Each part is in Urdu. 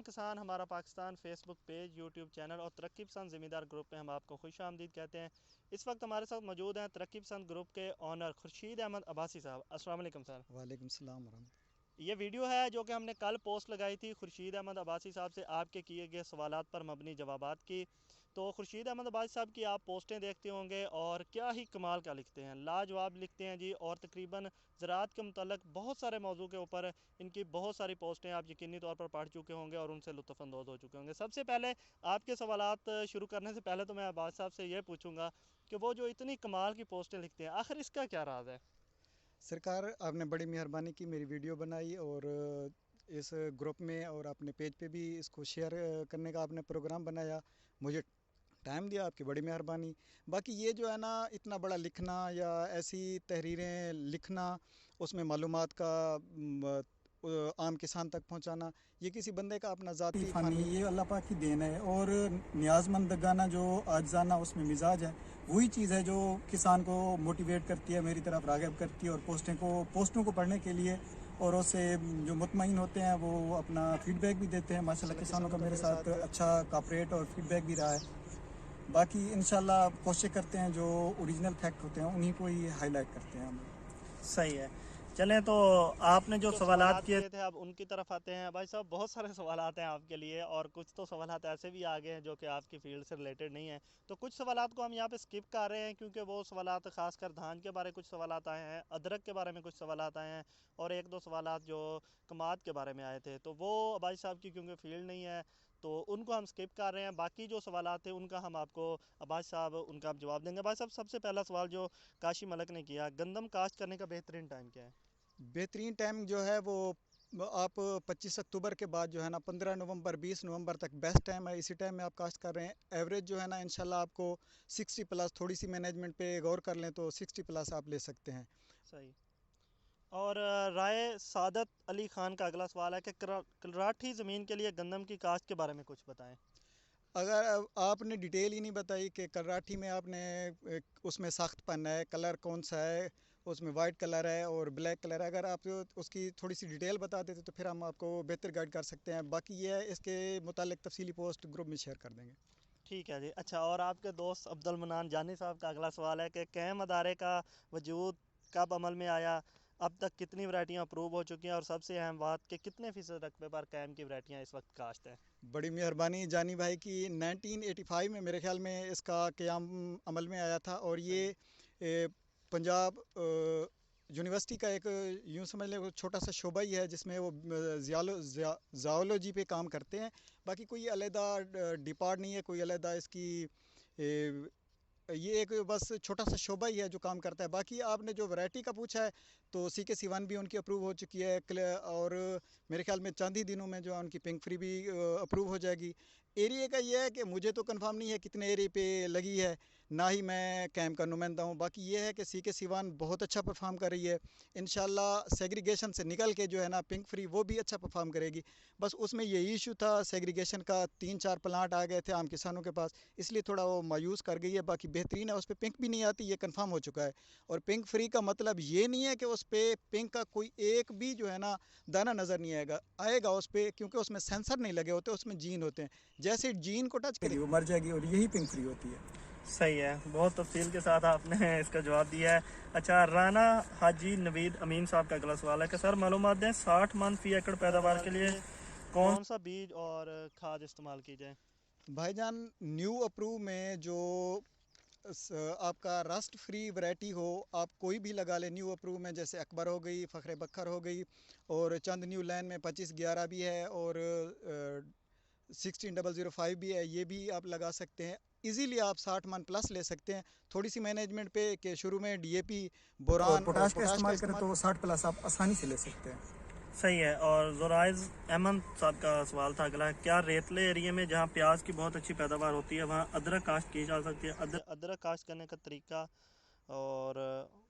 کسان ہمارا پاکستان فیس بک پیج، یوٹیوب چینل اور ترقی پسند زمیندار گروپ میں ہم آپ کو خوش آمدید کہتے ہیں۔ اس وقت ہمارے ساتھ موجود ہیں ترقی پسند گروپ کے آنر خورشید احمد عباسی صاحب۔ السلام علیکم سر۔ وعلیکم السلام ورحمۃ یہ ویڈیو ہے جو کہ ہم نے کل پوسٹ لگائی تھی خورشید احمد عباسی صاحب سے آپ کے کیے گئے سوالات پر مبنی جوابات کی۔ تو خورشید احمد عباسی صاحب کی آپ پوسٹیں دیکھتے ہوں گے اور کیا ہی کمال کا لکھتے ہیں، لاجواب لکھتے ہیں جی، اور تقریباً زراعت کے متعلق بہت سارے موضوع کے اوپر ان کی بہت ساری پوسٹیں آپ یقینی طور پر پڑھ چکے ہوں گے اور ان سے لطف اندوز ہو چکے ہوں گے۔ سب سے پہلے آپ کے سوالات شروع کرنے سے پہلے تو میں عباس صاحب سے یہ پوچھوں گا کہ وہ جو اتنی کمال کی پوسٹیں لکھتے ہیں آخر اس کا کیا راز ہے؟ سرکار، آپ نے بڑی مہربانی کی، میری ویڈیو بنائی اور اس گروپ میں اور اپنے پیج پہ بھی اس کو شیئر کرنے کا آپ نے پروگرام بنایا، مجھے ٹائم دیا، آپ کی بڑی مہربانی۔ باقی یہ جو ہے نا، اتنا بڑا لکھنا یا ایسی تحریریں لکھنا، اس میں معلومات کا عام کسان تک پہنچانا، یہ کسی بندے کا اپنا ذاتی فن نہیں، یہ اللہ پاک کی دین ہے۔ اور نیاز مندگانہ جو عاجزانہ اس میں مزاج ہے، وہی چیز ہے جو کسان کو موٹیویٹ کرتی ہے، میری طرف راغب کرتی ہے، اور پوسٹوں کو پڑھنے کے لیے، اور اس سے جو مطمئن ہوتے ہیں وہ اپنا فیڈ بیک بھی دیتے ہیں۔ ماشاءاللہ کسانوں کا میرے ساتھ اچھا کاپریٹ اور فیڈ بیک بھی رہا ہے۔ باقی انشاءاللہ کوشش کرتے ہیں جو اوریجنل فیکٹ ہوتے ہیں انہیں کو ہی ہائی لائٹ کرتے ہیں ہم۔ صحیح ہے، چلیں تو آپ نے جو سوالات کیے تھے اب ان کی طرف آتے ہیں۔ بھائی صاحب بہت سارے سوالات ہیں آپ کے لیے، اور کچھ تو سوالات ایسے بھی آگے ہیں جو کہ آپ کی فیلڈ سے ریلیٹڈ نہیں ہیں، تو کچھ سوالات کو ہم یہاں پہ سکپ کر رہے ہیں کیونکہ وہ سوالات خاص کر دھان کے بارے کچھ سوالات آئے ہیں، ادرک کے بارے میں کچھ سوالات آئے ہیں، اور ایک دو سوالات جو کماد کے بارے میں آئے تھے، تو وہ بھائی صاحب کی کیونکہ فیلڈ نہیں ہے تو ان کو ہم سکپ کر رہے ہیں۔ باقی جو سوالات تھے ان کا ہم آپ کو عباس صاحب ان کا جواب دیں گے۔ بھائی صاحب سب سے پہلا سوال جو کاشی ملک نے کیا، گندم کاشت کرنے کا بہترین ٹائم کیا ہے؟ بہترین ٹائم جو ہے وہ آپ 25 اکتوبر کے بعد جو ہے نا 15 نومبر 20 نومبر تک بیسٹ ٹائم ہے، اسی ٹائم میں آپ کاشت کر رہے ہیں۔ ایوریج جو ہے نا انشاءاللہ آپ کو 60+، تھوڑی سی مینجمنٹ پہ غور کر لیں تو 60+ آپ لے سکتے ہیں۔ صحیح۔ اور رائے سعادت علی خان کا اگلا سوال ہے کہ کراٹھی زمین کے لیے گندم کی کاشت کے بارے میں کچھ بتائیں۔ اگر آپ نے ڈیٹیل ہی نہیں بتائی کہ کراٹھی میں آپ نے اس میں ساخت پن ہے، کلر کون سا ہے، اس میں وائٹ کلر ہے اور بلیک کلر ہے، اگر آپ اس کی تھوڑی سی ڈیٹیل بتا دیتے تو پھر ہم آپ کو بہتر گائیڈ کر سکتے ہیں۔ باقی یہ ہے، اس کے متعلق تفصیلی پوسٹ گروپ میں شیئر کر دیں گے۔ ٹھیک ہے جی، اچھا، اور آپ کے دوست عبد المنان جانی صاحب کا اگلا سوال ہے کہ کیم ادارے کا وجود کب عمل میں آیا، اب تک کتنی ورائٹیاں اپروو ہو چکی ہیں، اور سب سے اہم بات کہ کتنے فیصد رقبے پر کیم کی ورائٹیاں اس وقت کاشت ہیں؟ بڑی مہربانی جانی بھائی کی۔ 1985 میں میرے خیال میں اس کا قیام عمل میں آیا تھا، اور صحیح۔ یہ پنجاب یونیورسٹی کا ایک یوں سمجھ لیں چھوٹا سا شعبہ ہی ہے جس میں وہ زاولوجی پہ کام کرتے ہیں۔ باقی کوئی علیحدہ ڈپارٹ نہیں ہے، کوئی علیحدہ اس کی یہ ایک بس چھوٹا سا شعبہ ہی ہے جو کام کرتا ہے۔ باقی آپ نے جو ورائٹی کا پوچھا ہے تو CK-C1 بھی ان کی اپروو ہو چکی ہے، اور میرے خیال میں چند ہی دنوں میں جو ہے ان کی پنک فری بھی اپروو ہو جائے گی۔ ایریے کا یہ ہے کہ مجھے تو کنفرم نہیں ہے کتنے ایریے پہ لگی ہے، نہ ہی میں کیمپ کا نمائندہ ہوں۔ باقی یہ ہے کہ CK-C1 بہت اچھا پرفارم کر رہی ہے، انشاءاللہ سیگریگیشن سے نکل کے جو ہے نا پنک فری وہ بھی اچھا پرفارم کرے گی۔ بس اس میں یہی ایشو تھا سیگریگیشن کا، 3-4 پلانٹ آ گئے تھے عام کسانوں کے پاس، اس لیے تھوڑا وہ مایوس کر گئی ہے۔ باقی بہترین ہے، اس پہ پنک بھی نہیں آتی، یہ کنفرم ہو چکا ہے۔ اور پنک فری کا مطلب یہ نہیں ہے کہ اس پہ پنک کا کوئی ایک بھی جو ہے نا دانہ نظر نہیں آئے گا اس پہ، کیونکہ اس میں سینسر نہیں لگے ہوتے، اس میں جین ہوتے ہیں، جیسے جین کو ٹچ کرے گی وہ مر جائے گی، اور یہی پنک فری ہوتی ہے۔ صحیح ہے، بہت تفصیل کے ساتھ آپ نے اس کا جواب دیا ہے۔ اچھا، رانا حاجی نوید امین صاحب کا اگلا سوال ہے کہ سر معلومات دیں 60 من فی ایکڑ پیداوار کے لیے کون سا بیج اور کھاد استعمال کی جائے؟ بھائی جان، نیو اپروو میں جو آپ کا رسٹ فری ورائٹی ہو، آپ کوئی بھی لگا لیں نیو اپروو میں، جیسے اکبر ہو گئی، فخر بکھر ہو گئی، اور چند نیو لین میں 2511 بھی ہے، اور 16005 بھی ہے، یہ بھی آپ لگا سکتے ہیں۔ ایزیلی آپ 60 من پلس لے سکتے ہیں، تھوڑی سی مینجمنٹ پہ کہ شروع میں DAP بوران اور پوٹاش کا استعمال کریں تو 60+ آپ آسانی سے لے سکتے ہیں۔ صحیح ہے۔ اور زرائز احمد صاحب کا سوال تھا اگلا، کیا ریتلے ایریے میں جہاں پیاز کی بہت اچھی پیداوار ہوتی ہے وہاں ادرک کاشت کی جا سکتی ہے؟ ادرک کاشت کرنے کا طریقہ اور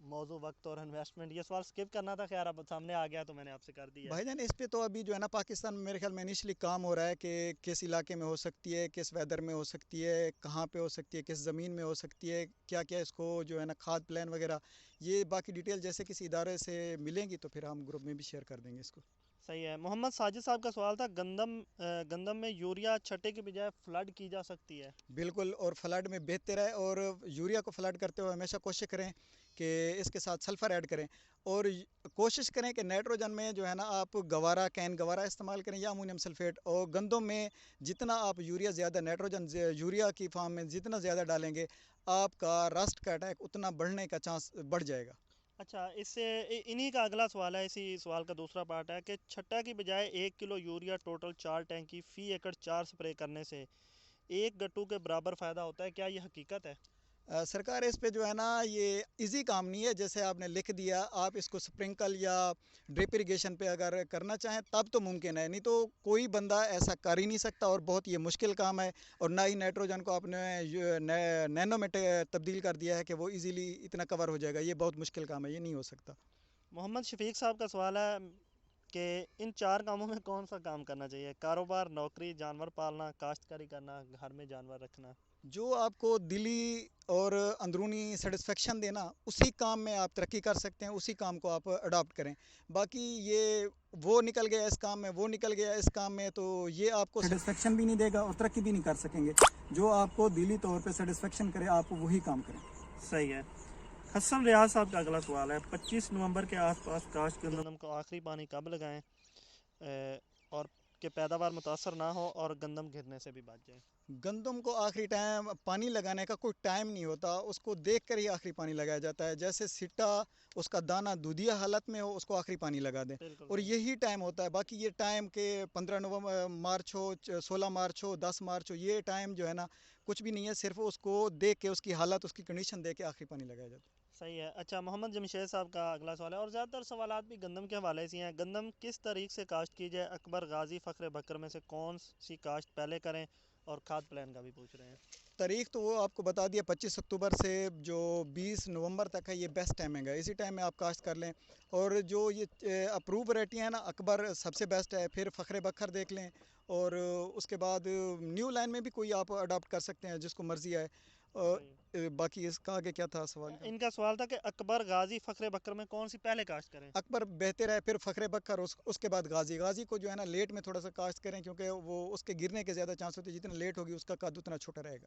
موضوع، وقت اور انویسٹمنٹ، یہ سوال سکپ کرنا تھا، خیر اب سامنے آ گیا تو میں نے آپ سے کر دیا ہے۔ بھائی جان، اس پہ تو ابھی جو ہے نا پاکستان میں میرے خیال میں انیشلی کام ہو رہا ہے کہ کس علاقے میں ہو سکتی ہے، کس ویدر میں ہو سکتی ہے، کہاں پہ ہو سکتی ہے، کس زمین میں ہو سکتی ہے، کیا کیا اس کو جو ہے نا کھاد پلان وغیرہ، یہ باقی ڈیٹیل جیسے کسی ادارے سے ملیں گی تو پھر ہم گروپ میں بھی شیئر کر دیں گے اس کو۔ صحیح ہے. محمد ساجد صاحب کا سوال تھا گندم میں یوریا چھٹے کی بجائے فلڈ کی جا سکتی ہے؟ بالکل، اور فلڈ میں بہتر ہے، اور یوریا کو فلڈ کرتے ہوئے ہمیشہ کوشش کریں کہ اس کے ساتھ سلفر ایڈ کریں، اور کوشش کریں کہ نائٹروجن میں جو ہے نا آپ گوارا کین گوارا استعمال کریں یا امونیم سلفیٹ، اور گندم میں جتنا آپ یوریا زیادہ نائٹروجن یوریا کی فارم میں جتنا زیادہ ڈالیں گے، آپ کا رسٹ کا اٹیک اتنا بڑھنے کا چانس بڑھ جائے گا. اچھا، اس سے انہی کا اگلا سوال ہے، اسی سوال کا دوسرا پارٹ ہے کہ چھٹا کی بجائے 1 کلو یوریا ٹوٹل 4 ٹینکی فی ایکڑ 4 سپرے کرنے سے 1 گٹو کے برابر فائدہ ہوتا ہے، کیا یہ حقیقت ہے؟ سرکار اس پہ جو ہے نا یہ ایزی کام نہیں ہے، جیسے آپ نے لکھ دیا، آپ اس کو سپرنکل یا ڈرپ اریگیشن پہ اگر کرنا چاہیں تب تو ممکن ہے، نہیں تو کوئی بندہ ایسا کر ہی نہیں سکتا، اور بہت یہ مشکل کام ہے، اور نہ ہی نائٹروجن کو آپ نے نینو میں تبدیل کر دیا ہے کہ وہ ایزیلی اتنا کور ہو جائے گا. یہ بہت مشکل کام ہے، یہ نہیں ہو سکتا. محمد شفیق صاحب کا سوال ہے کہ ان 4 کاموں میں کون سا کام کرنا چاہیے؟ کاروبار، نوکری، جانور پالنا، کاشتکاری کرنا، گھر میں جانور رکھنا. جو آپ کو دلی اور اندرونی سیٹسفیکشن دینا، اسی کام میں آپ ترقی کر سکتے ہیں، اسی کام کو آپ اڈاپٹ کریں. باقی یہ وہ نکل گیا اس کام میں، وہ نکل گیا اس کام میں، تو یہ آپ کو سیٹسفیکشن بھی نہیں دے گا اور ترقی بھی نہیں کر سکیں گے. جو آپ کو دلی طور پہ سیٹسفیکشن کرے آپ وہی کام کریں. صحیح ہے. حسن ریاض صاحب کا اگلا سوال ہے، 25 نومبر کے آس پاس کاشت گندم کو آخری پانی کب لگائیں اور کہ پیداوار متاثر نہ ہو اور گندم گرنے سے بھی بچ جائے؟ گندم کو آخری ٹائم پانی لگانے کا کوئی ٹائم نہیں ہوتا، اس کو دیکھ کر ہی آخری پانی لگایا جاتا ہے. جیسے سٹا اس کا دانہ دودھیا حالت میں ہو اس کو آخری پانی لگا دیں، بالکل اور صحیح. یہی ٹائم ہوتا ہے. باقی یہ ٹائم کہ 15 مارچ ہو، 16 مارچ ہو، 10 مارچ ہو، یہ ٹائم جو ہے نا کچھ بھی نہیں ہے، صرف اس کو دیکھ کے اس کی حالت اس کی کنڈیشن دیکھ کے آخری پانی لگایا جاتا ہے. صحیح ہے. اچھا، محمد جمشید صاحب کا اگلا سوال ہے، اور زیادہ تر سوالات بھی گندم کے حوالے سے ہیں. گندم کس طریق سے کاشت کی جائے؟ اکبر، غازی، فخر بکر میں سے کون سی کاشت پہلے کریں؟ اور کھاد پلان کا بھی پوچھ رہے ہیں. تاریخ تو وہ آپ کو بتا دیا، 25 اکتوبر سے جو 20 نومبر تک ہے، یہ بیسٹ ٹائمنگ ہے، اسی ٹائم میں آپ کاشت کر لیں. اور جو یہ اپروو ورائٹی ہیں نا، اکبر سب سے بیسٹ ہے، پھر فخر بکر دیکھ لیں، اور اس کے بعد نیو لائن میں بھی کوئی آپ اڈاپٹ کر سکتے ہیں جس کو مرضی آئے. صحیح. باقی اس کا آگے کیا تھا سوال کا؟ ان کا سوال تھا کہ اکبر، غازی، فخر بکر میں کون سی پہلے کاشت کریں؟ اکبر بہتر ہے، پھر فخر بکر، اس کے بعد غازی کو جو ہے نا لیٹ میں تھوڑا سا کاشت کریں، کیونکہ وہ اس کے گرنے کے زیادہ چانس ہوتے ہیں، جتنا لیٹ ہوگی اس کا قد اتنا چھوٹا رہے گا.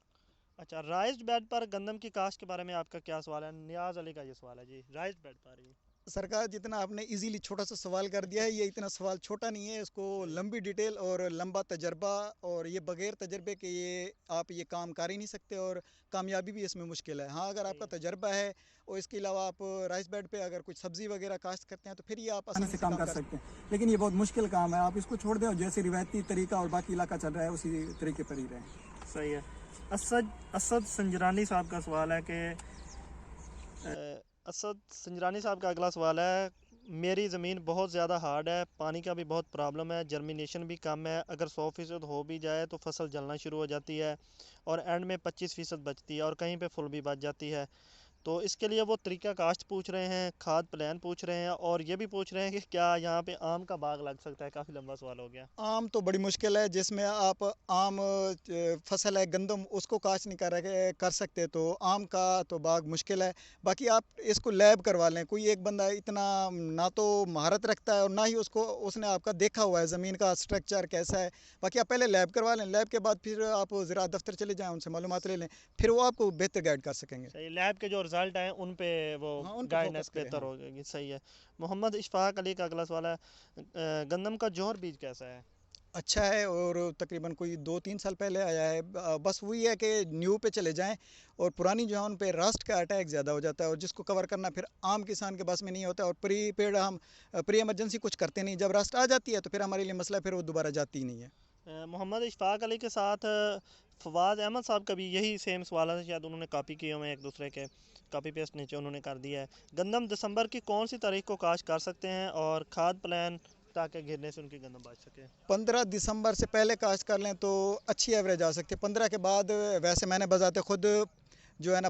اچھا، رائزڈ بیڈ پر گندم کی کاشت کے بارے میں آپ کا کیا سوال ہے؟ نیاز علی کا یہ سوال ہے جی، رائزڈ بیڈ پر ہی. سرکار جتنا آپ نے ایزیلی چھوٹا سا سوال کر دیا ہے، یہ اتنا سوال چھوٹا نہیں ہے، اس کو صحیح. لمبی ڈیٹیل اور لمبا تجربہ، اور یہ بغیر تجربے کے آپ یہ کام کر ہی نہیں سکتے، اور کامیابی بھی اس میں مشکل ہے. ہاں اگر آپ صحیح کا ہے. تجربہ ہے اور اس کے علاوہ آپ رائس بیڈ پہ اگر کچھ سبزی وغیرہ کاشت کرتے ہیں تو پھر یہ آپ آسانی سے کام کر سکتے ہیں، لیکن یہ بہت مشکل کام ہے. آپ اس کو چھوڑ دیں اور جیسے روایتی طریقہ اور باقی علاقہ چل رہا ہے اسی طریقے پر ہی رہیں. صحیح ہے. اسد سنجرانی صاحب کا سوال ہے کہ اسد سنجرانی صاحب کا اگلا سوال ہے، میری زمین بہت زیادہ ہارڈ ہے، پانی کا بھی بہت پرابلم ہے، جرمینیشن بھی کم ہے، اگر 100% ہو بھی جائے تو فصل جلنا شروع ہو جاتی ہے اور اینڈ میں 25% بچتی ہے اور کہیں پہ فل بھی بچ جاتی ہے. تو اس کے لیے وہ طریقہ کاشت پوچھ رہے ہیں، کھاد پلان پوچھ رہے ہیں، اور یہ بھی پوچھ رہے ہیں کہ کیا یہاں پہ آم کا باغ لگ سکتا ہے؟ کافی لمبا سوال ہو گیا. آم تو بڑی مشکل ہے، جس میں آپ عام فصل ہے گندم اس کو کاشت نہیں کر سکتے، تو آم کا تو باغ مشکل ہے. باقی آپ اس کو لیب کروا لیں، کوئی ایک بندہ اتنا نہ تو مہارت رکھتا ہے اور نہ ہی اس نے آپ کا دیکھا ہوا ہے زمین کا اسٹرکچر کیسا ہے. باقی آپ پہلے لیب کروا لیں، لیب کے بعد پھر آپ زراعت دفتر چلے جائیں، ان سے معلومات لے لیں، پھر وہ آپ کو بہتر گائیڈ کر سکیں گے. صحیح. لیب کے جو رزلٹ ہیں ان پہ وہ ہاں ان پہ فوکس گائیڈنس کریں. بہتر ہاں ہو جائے گی. صحیح ہے. محمد اشفاق علی کا اگلا سوال ہے، گندم کا جوہر بیج کیسا ہے؟ اچھا ہے، اور تقریباً کوئی 2-3 سال پہلے آیا ہے. بس وہی ہے کہ نیو پہ چلے جائیں، اور پرانی جو ہے ان پہ رسٹ کا اٹیک زیادہ ہو جاتا ہے، اور جس کو کور کرنا پھر عام کسان کے بس میں نہیں ہوتا، اور ہم پری ایمرجنسی کچھ کرتے نہیں. جب رسٹ آ جاتی ہے تو پھر ہمارے لیے مسئلہ پھر وہ دوبارہ جاتی ہی نہیں ہے. محمد اشفاق علی کے ساتھ فواز احمد صاحب کا بھی یہی سیم سوال ہے، شاید انہوں نے کاپی کیے ہوئے ہیں ایک دوسرے کے، کاپی پیسٹ نیچے انہوں نے کر دیا ہے. گندم دسمبر کی کون سی تاریخ کو کاشت کر سکتے ہیں اور کھاد پلان تاکہ گرنے سے ان کی گندم بچ سکے؟ 15 دسمبر سے پہلے کاشت کر لیں تو اچھی ایوریج آ سکتی ہے. 15 کے بعد ویسے میں نے بذات خود جو ہے نا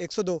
102,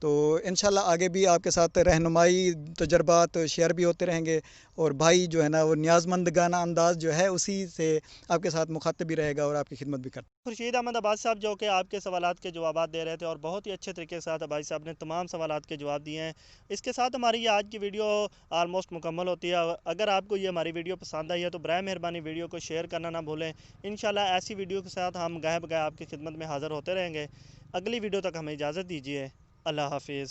تو انشاءاللہ آگے بھی آپ کے ساتھ رہنمائی تجربات شیئر بھی ہوتے رہیں گے، اور بھائی جو ہے نا وہ نیاز مندگانہ انداز جو ہے اسی سے آپ کے ساتھ مخاطب بھی رہے گا اور آپ کی خدمت بھی کرتا ہے۔ خورشید احمد عباس صاحب جو کہ آپ کے سوالات کے جوابات دے رہے تھے، اور بہت ہی اچھے طریقے کے ساتھ بھائی صاحب نے تمام سوالات کے جواب دیے ہیں۔ اس کے ساتھ ہماری یہ آج کی ویڈیو آلموسٹ مکمل ہوتی ہے۔ اگر آپ کو یہ ہماری ویڈیو پسند آئی ہے تو برائے مہربانی ویڈیو کو شیئر کرنا نہ بھولیں۔ انشاءاللہ ایسی ویڈیو کے ساتھ ہم گاہے بگاہ آپ کی خدمت میں حاضر ہوتے رہیں گے۔ اگلی ویڈیو تک ہمیں اجازت دیجیے۔ اللہ حافظ۔